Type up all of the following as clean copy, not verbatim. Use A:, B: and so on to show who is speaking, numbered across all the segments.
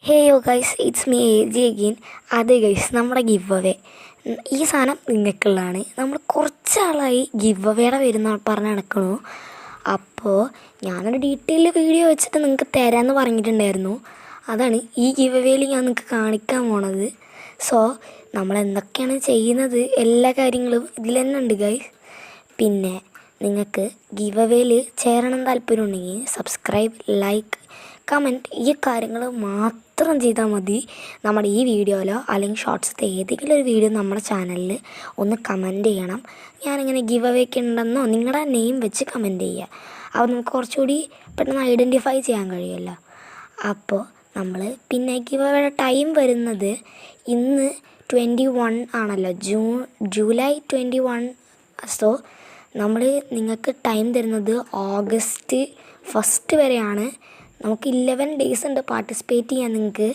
A: ഹേ യോ guys, it's me AG again. അതെ guys, നമ്മുടെ ഗിവ് അവേ ഈ സാധനം നിങ്ങൾക്കുള്ളതാണ്. നമ്മൾ കുറച്ചാളായി ഗിവ് അവേയുടെ വരുന്ന പറഞ്ഞ് നടക്കണു. അപ്പോൾ ഞാനൊരു ഡീറ്റെയിൽ വീഡിയോ വെച്ചിട്ട് നിങ്ങൾക്ക് തരാമെന്ന് പറഞ്ഞിട്ടുണ്ടായിരുന്നു. അതാണ് ഈ ഗിവ് അവേയിൽ ഞാൻ നിങ്ങൾക്ക് കാണിക്കാൻ പോണത്. സോ നമ്മൾ എന്തൊക്കെയാണ് ചെയ്യുന്നത് എല്ലാ കാര്യങ്ങളും ഇതിൽ തന്നെ ഉണ്ട് ഗൈസ്. പിന്നെ നിങ്ങൾക്ക് ഗിവ് അവേയിൽ ചേരണം താല്പര്യമുണ്ടെങ്കിൽ സബ്സ്ക്രൈബ്, ലൈക്ക്, കമൻറ്റ് ഈ കാര്യങ്ങൾ മാത്രം ചെയ്താൽ മതി. നമ്മുടെ ഈ വീഡിയോയിലോ അല്ലെങ്കിൽ ഷോർട്ട്സത്തെ ഏതെങ്കിലും ഒരു വീഡിയോ നമ്മുടെ ചാനലിൽ ഒന്ന് കമൻറ്റ് ചെയ്യണം. ഞാനിങ്ങനെ ഗിവ് അവേക്ക് ഉണ്ടെന്നോ നിങ്ങളുടെ നെയിം വെച്ച് കമൻറ്റ് ചെയ്യുക. അപ്പോൾ നമുക്ക് കുറച്ചുകൂടി പെട്ടെന്ന് ഐഡൻറ്റിഫൈ ചെയ്യാൻ കഴിയുമല്ലോ. അപ്പോൾ നമ്മൾ പിന്നെ ഗിവ് അവേയുടെ ടൈം വരുന്നത് ഇന്ന് 21 ആണല്ലോ, ജൂലൈ 21. സോ നമ്മൾ നിങ്ങൾക്ക് ടൈം തരുന്നത് ഓഗസ്റ്റ് 1 വരെയാണ്. നമുക്ക് 11 ഡേയ്സ് ഉണ്ട് പാർട്ടിസിപ്പേറ്റ് ചെയ്യാൻ. നിങ്ങൾക്ക്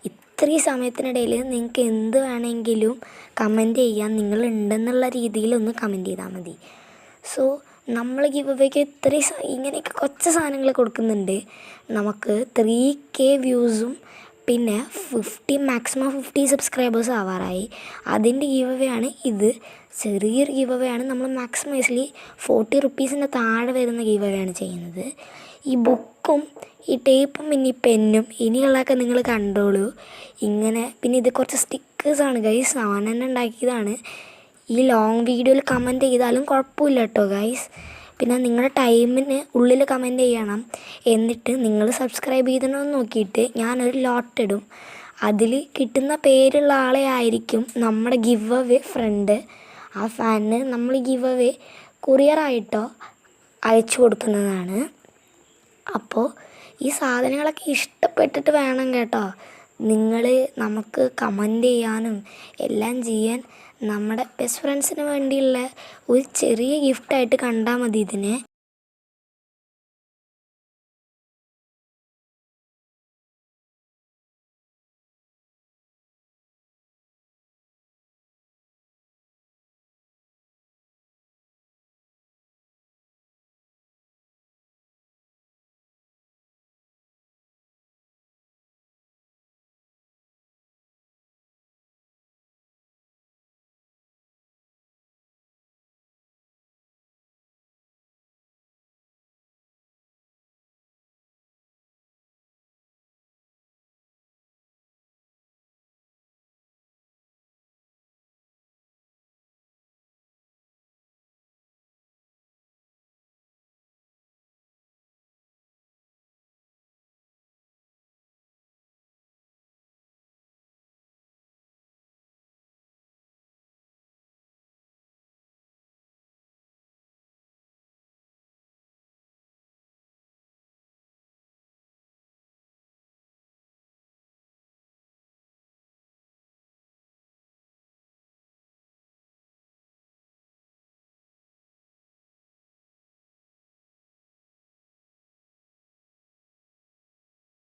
A: ഇത്രയും സമയത്തിനിടയിൽ നിങ്ങൾക്ക് എന്ത് വേണമെങ്കിലും കമൻറ്റ് ചെയ്യാൻ, നിങ്ങളുണ്ടെന്നുള്ള രീതിയിലൊന്ന് കമൻറ്റ് ചെയ്താൽ മതി. സോ നമ്മൾ ഗിവ് അവേക്ക് ഇങ്ങനെയൊക്കെ കുറച്ച് സാധനങ്ങൾ കൊടുക്കുന്നുണ്ട്. നമുക്ക് 3K വ്യൂസും പിന്നെ മാക്സിമം 50 സബ്സ്ക്രൈബേഴ്സ് ആവാറായി. അതിൻ്റെ ഗിവ് അവേ ആണ് ഇത്. ചെറിയൊരു ഗിവ് അവേ ആണ്. നമ്മൾ മാക്സിമൈസ്ലി 40 റുപ്പീസിൻ്റെ താഴെ വരുന്ന ഗിവ് അവേ ആണ് ചെയ്യുന്നത്. ഈ ബുക്കും ഈ ടേപ്പും പിന്നെ ഈ പെന്നും ഇനിയുള്ളതൊക്കെ നിങ്ങൾ കണ്ടോളൂ. ഇങ്ങനെ പിന്നെ ഇത് കുറച്ച് സ്റ്റിക്കേഴ്സാണ് ഗൈസ്, ഞാൻ തന്നെ ഉണ്ടാക്കിയതാണ്. ഈ ലോങ് വീഡിയോയിൽ കമൻറ്റ് ചെയ്താലും കുഴപ്പമില്ല കേട്ടോ ഗൈസ്. പിന്നെ നിങ്ങളുടെ ടൈമിന് ഉള്ളിൽ കമൻറ്റ് ചെയ്യണം. എന്നിട്ട് നിങ്ങൾ സബ്സ്ക്രൈബ് ചെയ്തണമെന്ന് നോക്കിയിട്ട് ഞാനൊരു ലോട്ട് ഇടും. അതിൽ കിട്ടുന്ന പേരുള്ള ആളെ ആയിരിക്കും നമ്മുടെ ഗിവ് അവേ ഫ്രണ്ട്. ആ ഫാനിന് നമ്മൾ ഗിവ് അവേ കൊറിയറായിട്ടോ അയച്ചു കൊടുക്കുന്നതാണ്. അപ്പോൾ ഈ സാധനങ്ങളൊക്കെ ഇഷ്ടപ്പെട്ടിട്ട് വേണം കേട്ടോ നിങ്ങൾ നമുക്ക് കമൻറ്റ് ചെയ്യാനും എല്ലാം ചെയ്യാൻ. നമ്മുടെ ബെസ്റ്റ് ഫ്രണ്ട്സിന് വേണ്ടിയുള്ള ഒരു ചെറിയ ഗിഫ്റ്റായിട്ട് കണ്ടാൽ മതി ഇതിനെ.